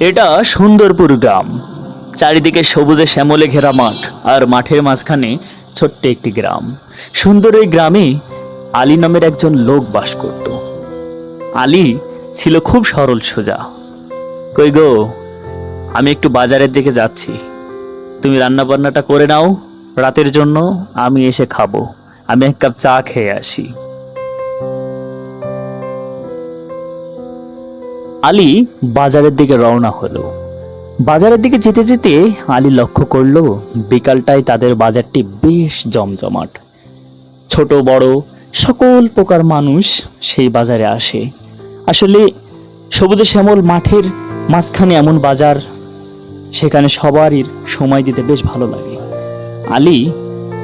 এটা সুন্দরপুর গ্রাম। চারিদিকে সবুজে শ্যামলে ঘেরা মাঠ, আর মাঠের মাঝখানে ছোট্ট একটি গ্রাম। সুন্দর এই গ্রামে আলী নামের একজন লোক বাস করত। আলী ছিল খুব সরল সোজা। কই গো, আমি একটু বাজারের দিকে যাচ্ছি, তুমি রান্না বান্নাটা করে নাও রাতের জন্য, আমি এসে খাবো। আমি এক কাপ চা খেয়ে আসি। আলী বাজারের দিকে রওনা হলো। বাজারের দিকে যেতে যেতে আলী লক্ষ্য করলো বিকালটায় তাদের বাজারটি বেশ জমজমাট। ছোট বড় সকল প্রকার মানুষ সেই বাজারে আসে। আসলে সবুজে শ্যামল মাঠের মাঝখানে এমন বাজার, সেখানে সবারই সময় দিতে বেশ ভালো লাগে। আলী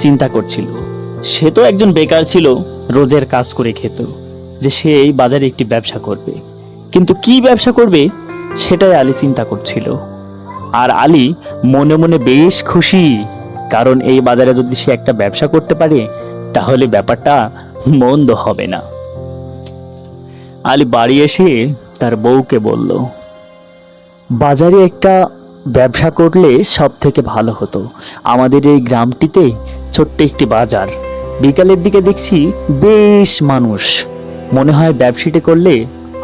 চিন্তা করছিল, সে তো একজন বেকার ছিল, রোজের কাজ করে খেত, যে সে এই বাজারে একটি ব্যবসা করবে। কিন্তু কি ব্যবসা করবে সেটাই আলী চিন্তা করছিল। আর আলী মনে মনে বেশ খুশি, কারণ এই বাজারে যদি সে একটা ব্যবসা করতে পারে তাহলে ব্যাপারটা মন্দ হবে না। আলী বাড়ি এসে তার বউকে বলল, বাজারে একটা ব্যবসা করলে সব থেকে ভালো হতো। আমাদের এই গ্রামটিতে ছোট্ট একটি বাজার, বিকালের দিকে দেখছি বেশ মানুষ। মনে হয় ব্যবসাটি করলে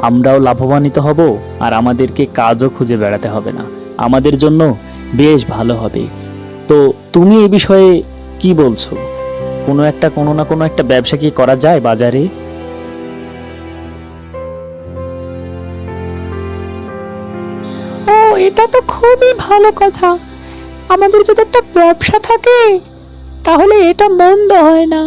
আমরাও লাভবান্বিত হব, আর আমাদেরকে কাজও খুঁজে বেড়াতে হবে না, আমাদের জন্য বেশ ভালো হবে। তো তুমি এই বিষয়ে কি বলছো? কোনো না কোনো একটা ব্যবসা কি করা যায় বাজারে? ও, এটা তো খুবই ভালো কথা। আমাদের যদি একটা ব্যবসা থাকে তাহলে এটা মন্দ হয় না।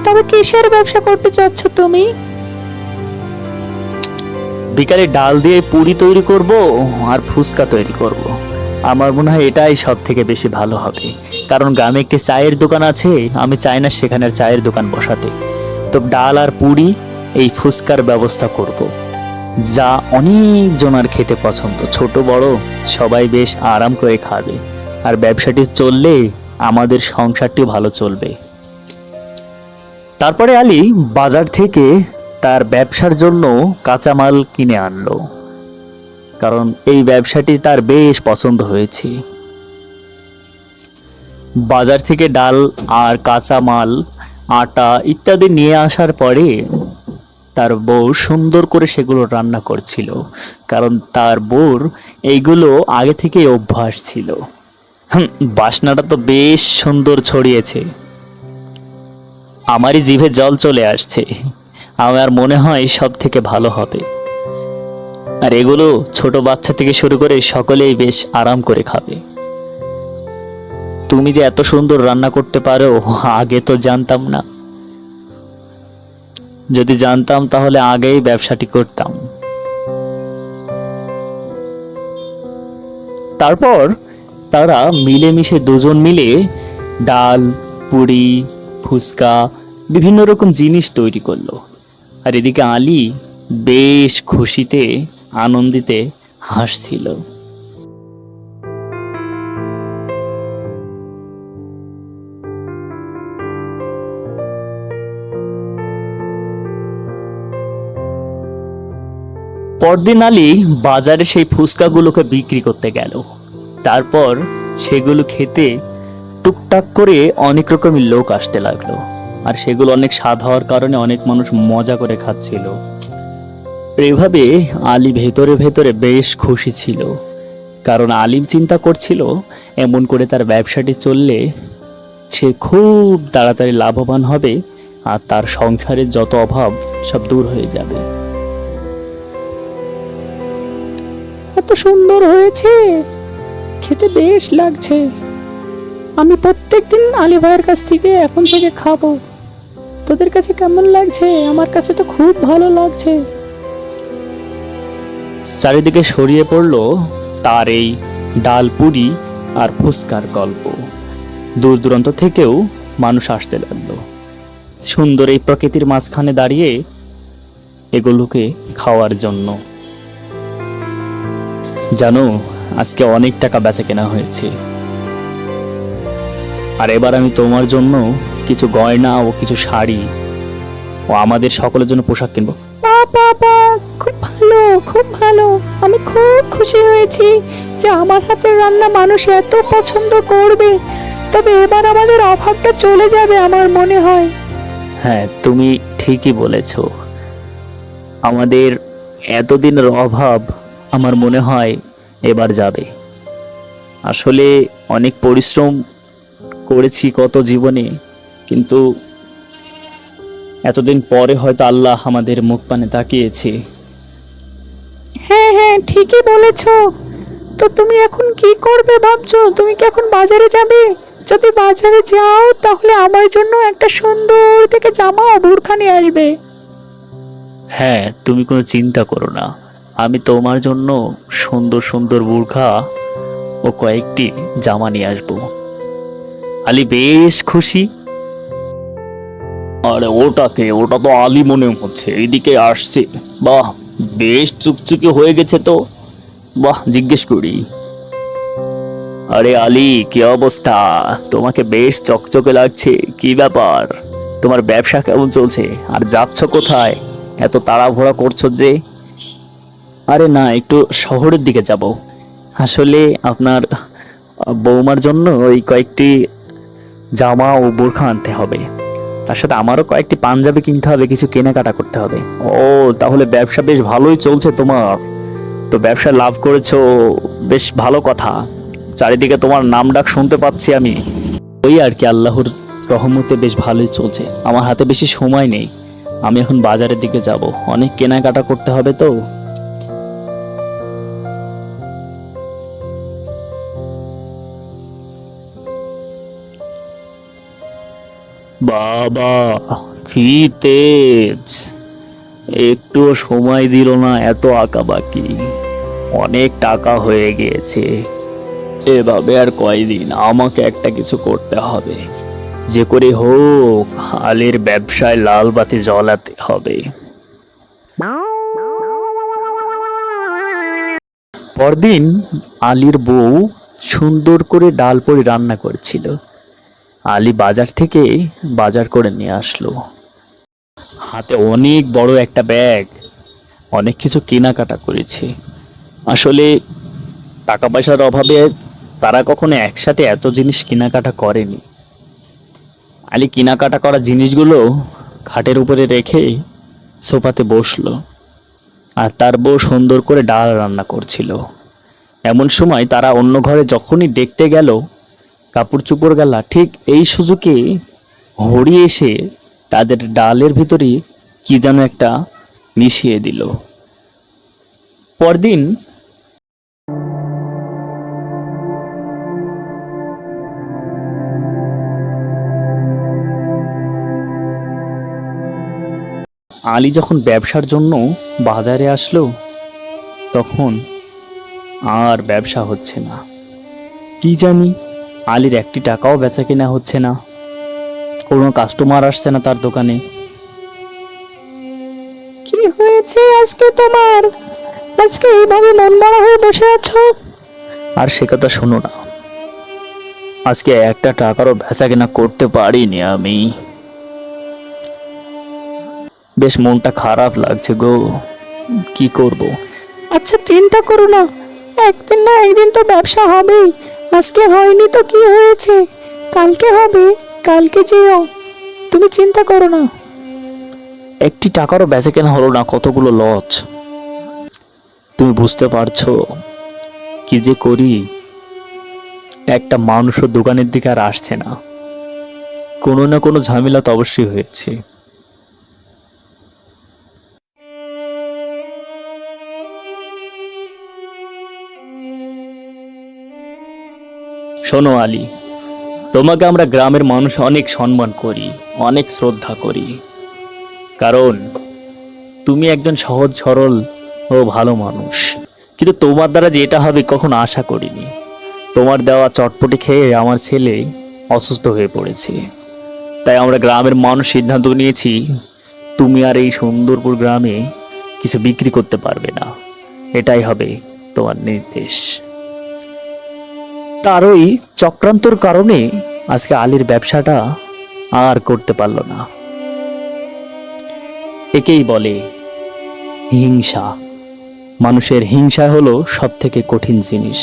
তবে কিসের ব্যবসা করতে চাচ্ছ তুমি? বিকালে ডাল দিয়ে পুরি তৈরি করব আর ফুচকা তৈরি করব। আমার মনে হয় এটাই সব থেকে বেশি ভালো হবে, কারণ গ্রামে একটি চায়ের দোকান আছে, আমি চাই না সেখানে চায়ের দোকান বসাতে। তো ডাল আর পুরি, এই ফুচকার ব্যবস্থা করব, যা অনেক জনার খেতে পছন্দ, ছোট বড় সবাই বেশ আরাম করে খাবে। আর ব্যবসাটি চললে আমাদের সংসারটি ভালো চলবে। তারপরে আলী বাজার থেকে তার ব্যবসার জন্য কাঁচামাল কিনে আনলো, কারণ এই ব্যবসাটি তার বেশ পছন্দ হয়েছে। বাজার থেকে ডাল আর কাঁচামাল, আটা ইত্যাদি নিয়ে আসার পরে তার বউ সুন্দর করে সেগুলো রান্না করছিল, কারণ তার বউর এইগুলো আগে থেকে অভ্যাস ছিল। বাসনাটা তো বেশ সুন্দর ছড়িয়েছে, আমারই জিভে জল চলে আসছে। আমার মনে হয় সব থেকে ভালো হবে, আর এগুলো ছোট বাচ্চা থেকে শুরু করে সকলেই বেশ আরাম করে খাবে। তুমি যে এত সুন্দর রান্না করতে পারো আগে তো জানতাম না, যদি জানতাম তাহলে আগেই ব্যবসাটি করতাম। তারপর তারা মিলেমিশে দুজন মিলে ডাল, পুরি, ফুচকা বিভিন্ন রকম জিনিস তৈরি করলো। আর এদিকে আলী বেশ খুশিতে আনন্দিতে হাসছিল। পরদিন আলী বাজারে সেই ফুচকাগুলোকে বিক্রি করতে গেল। তারপর সেগুলো খেতে টুকটাক করে অনেক রকমের লোক আসতে লাগলো, আর সেগুলো অনেক স্বাদ হওয়ার কারণে অনেক মানুষ মজা করে খাচ্ছিল। এভাবে আলী ভেতরে ভেতরে বেশ খুশি ছিল, কারণ আলী চিন্তা করছিল এমন করে তার ব্যবসাটি চললে সে খুব তাড়াতাড়ি লাভবান হবে, আর তার সংসারের যত অভাব সব দূর হয়ে যাবে। এত সুন্দর হয়েছে, খেতে বেশ লাগছে। আমি প্রত্যেকদিন আলী ভাইয়ের কাছ থেকে এখন থেকে খাবো। তোদের কাছে কেমন লাগছে? আমার কাছে তো খুব ভালো লাগছে। চারিদিকে ছড়িয়ে পড়লো তার এই ডাল পুরি আর ফুচকার গল্প। দূর দূরান্ত থেকেও মানুষ আসতে লাগলো, সুন্দর এই প্রকৃতির মাঝখানে দাঁড়িয়ে এগুলোকে খাওয়ার জন্য। জানো, আজকে অনেক টাকা বেচা কেনা হয়েছে, আর এবার আমি তোমার জন্য কিছু গয়না ও কিছু শাড়ি ও আমাদের সকলের জন্য পোশাক কিনবো। বাবা, খুব ভালো, আমি খুব খুশি হয়েছি যে আমার হাতের রান্না মানুষ এত পছন্দ করবে। তবে এবার আমাদের অভাবটা চলে যাবে আমার মনে হয়। হ্যাঁ, তুমি ঠিকই বলেছ। আমাদের এতদিনের অভাব আমার মনে হয় এবার যাবে। আসলে অনেক পরিশ্রম করেছি কত জীবনে, কিন্তু এতদিন পরে হয়তো আল্লাহ আমাদের মুখ পানে তাকিয়েছে। হ্যাঁ হ্যাঁ, ঠিকই বলেছ। তো তুমি এখন কি করবে ভাবছো? তুমি কি এখন বাজারে যাবে? যদি বাজারে যাও তাহলে আমার জন্য একটা সুন্দর থেকে জামা ও বোরখা নিয়ে আসবে। হ্যাঁ, তুমি কোনো চিন্তা করো না, আমি তোমার জন্য সুন্দর সুন্দর বোরখা ও কয়েকটি জামা নিয়ে আসবো। আলী বেশ খুশি। আরে ওটা তো আলী মনে হচ্ছে, এইদিকে আসছে। বাহ, বেশ চুকচুকে হয়ে গেছে তো। বাহ, জিজ্ঞেস করি। আরে আলী, কি অবস্থা? তোমাকে বেশ চকচকে লাগছে, কি ব্যাপার? তোমার ব্যবসা কেমন চলছে? আর যাচ্ছ কোথায়? এত তাড়াহুড়া করছো যে? আরে না, একটু শহরের দিকে যাব। আসলে আপনার বৌমার জন্য ওই কয়েকটি জামা ও বোরখা আনতে হবে। তার সাথে আমারও কয়েকটি পাঞ্জাবি কিনতে হবে, কিছু কেনাকাটা করতে হবে। ও, তাহলে ব্যবসা বেশ ভালোই চলছে তোমার। তো ব্যবসা লাভ করেছো, বেশ ভালো কথা। চারিদিকে তোমার নাম ডাক শুনতে পাচ্ছি আমি। ওই আর কি, আল্লাহর রহমতে বেশ ভালোই চলছে। আমার হাতে বেশি সময় নেই, আমি এখন বাজারের দিকে যাব, অনেক কেনাকাটা করতে হবে তো। বাবা, কি তেজ! একটুও সময় দিল না, এত আঁকাবাকি। অনেক টাকা হয়ে গিয়েছে। এভাবে আর কয়দিন, আমাকে একটা কিছু করতে হবে। যে করে হোক আলীর ব্যবসায় লাল বাতি জ্বলাতে হবে। পরদিন আলীর বউ সুন্দর করে ডাল পুরি রান্না করেছিল। আলী বাজার থেকে বাজার করে নিয়ে আসলো। হাতে অনেক বড় একটা ব্যাগ, অনেক কিছু কেনাকাটা করেছে। আসলে টাকা পয়সার অভাবে তারা কখনো একসাথে এত জিনিস কেনাকাটা করেনি। আলী কেনাকাটা করা জিনিসগুলো খাটের উপরে রেখে সোফাতে বসলো, আর তার বউ সুন্দর করে ডাল রান্না করছিল। এমন সময় তারা অন্য ঘরে যখনই দেখতে গেল, কাপড় চোপড় গেলা, ঠিক এই সুযোগে হরি এসে তাদের ডালের ভিতরে কি যেন একটা মিশিয়ে দিল। পরদিন আলী যখন ব্যবসার জন্য বাজারে আসলো, তখন আর ব্যবসা হচ্ছে না। কি জানি, আলীর একটি টাকাও বেচা কেনা হচ্ছে না, কোনো কাস্টমার আসছে না তার দোকানে। কি হয়েছে আজকে তোমার? আজকে এইভাবে মন মরা হয়ে বসে আছো? আর সে কথা শোনো না, আজকে একটা টাকারও বেচা কেনা করতে পারিনি আমি। বেশ মনটা খারাপ লাগছে গো, কি করব। আচ্ছা, চিন্তা করো না, একদিন না একদিন তো ব্যবসা হবেই। আজকে হয়নি তো কি হয়েছে, কালকে হবে, কালকে যেও, তুমি চিন্তা করো না। একটি টাকারও বেচা কেনা হলো না, কতগুলো লস। তুমি বুঝতে পারছো কি যে করি? একটা মানুষও দোকানের দিকে আর আসছে না, কোনো না কোনো ঝামেলা তো অবশ্যই হয়েছে। শোনো আলী, তোমাকে আমরা গ্রামের মানুষ অনেক সম্মান করি, অনেক শ্রদ্ধা করি, কারণ তুমি একজন সহজ সরল ও ভালো মানুষ। কিন্তু তোমার দ্বারা যে এটা হবে কখনো আশা করিনি। তোমার দেওয়া চটপটি খেয়ে আমার ছেলে অসুস্থ হয়ে পড়েছে, তাই আমরা গ্রামের মানুষ সিদ্ধান্ত নিয়েছি তুমি আর এই সুন্দরপুর গ্রামে কিছু বিক্রি করতে পারবে না। এটাই হবে তোমার নির্দেশ। তার ওই চক্রান্তর কারণে আজকে আলীর ব্যবসাটা আর করতে পারল না। একেই বলে হিংসা। মানুষের হিংসা হলো সব থেকে কঠিন জিনিস।